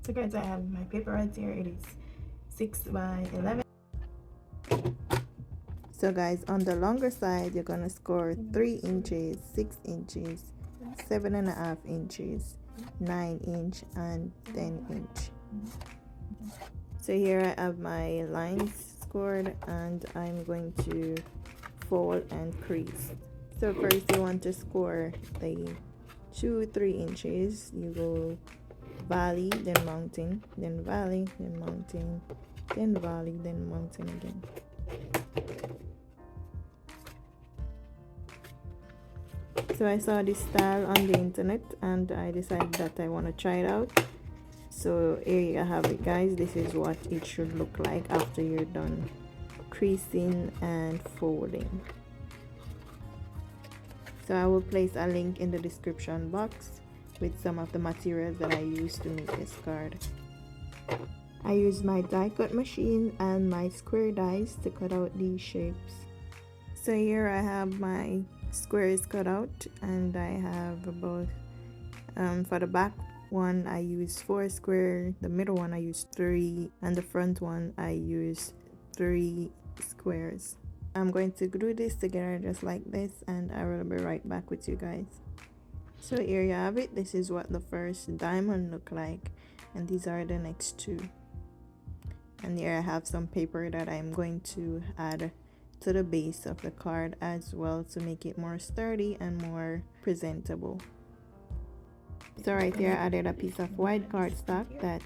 So guys, I have my paper right here. It is 6 by 11. So guys, on the longer side, you're gonna score 3 inches, 6 inches, 7.5 inches, 9 inch, and 10 inch. So here I have my lines scored, and I'm going to fold and crease. So first you want to score the 3 inches. You go valley, then mountain, then valley, then mountain, then valley, then mountain again. So I saw this style on the internet and I decided that I want to try it out. So here you have it guys. This is what it should look like after you're done creasing and folding. So I will place a link in the description box with some of the materials that I used to make this card. I used my die cut machine and my square dies to cut out these shapes. So here I have my squares cut out, and I have about for the back one I use 4 square, the middle one I use 3, and the front one I use 3 squares. I'm going to glue this together just like this, and I will be right back with you guys. So here you have it. This is what the first diamond look like, and these are the next 2. And here I have some paper that I'm going to add to the base of the card as well to make it more sturdy and more presentable. So right here I added a piece of white cardstock that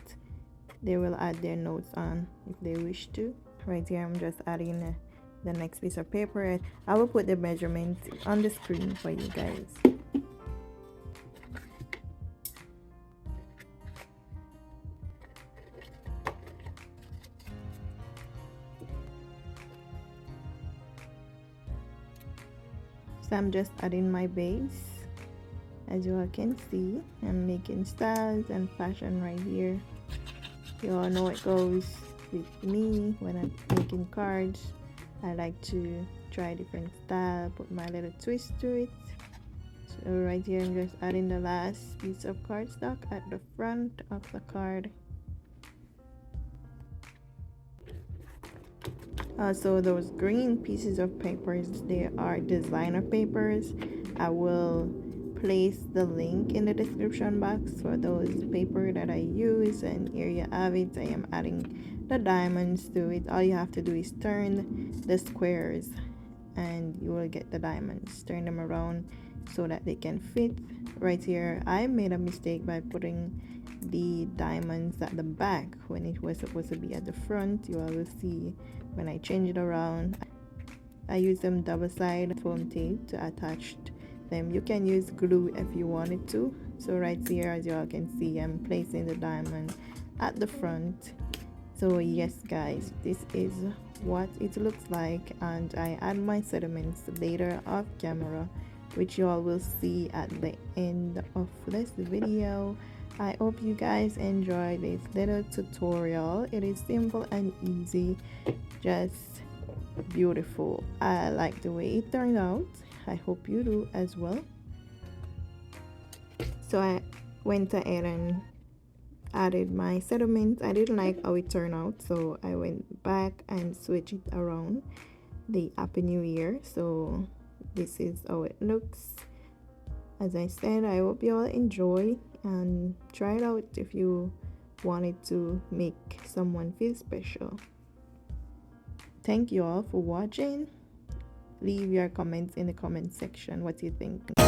they will add their notes on if they wish to. Right here I'm just adding the next piece of paper. I will put the measurements on the screen for you guys. So I'm just adding my base. As you all can see, I'm making styles and fashion right here. You all know it goes with me when I'm making cards. I like to try different style, put my little twist to it. So right here I'm just adding the last piece of cardstock at the front of the card. Also, those green pieces of papers, they are designer papers. I will place the link in the description box for those paper that I use, and here you have it. I am adding the diamonds to it. All you have to do is turn the squares and you will get the diamonds. Turn them around so that they can fit. Right here I made a mistake by putting the diamonds at the back when it was supposed to be at the front. You all will see when I change it around. I use them double-sided foam tape to attach them. You can use glue if you wanted to. So right here, as you all can see, I'm placing the diamond at the front. So yes guys, this is what it looks like, and I add my sediments later off camera, which you all will see at the end of this video. I hope you guys enjoy this little tutorial. It is simple and easy, just beautiful. I like the way it turned out. I hope you do as well. So I went ahead and added my sediment. I didn't like how it turned out, so I went back and switched it around. The Happy New Year. So this is how it looks. As I said, I hope you all enjoy and try it out if you wanted to make someone feel special. Thank you all for watching. Leave your comments in the comment section. What do you think?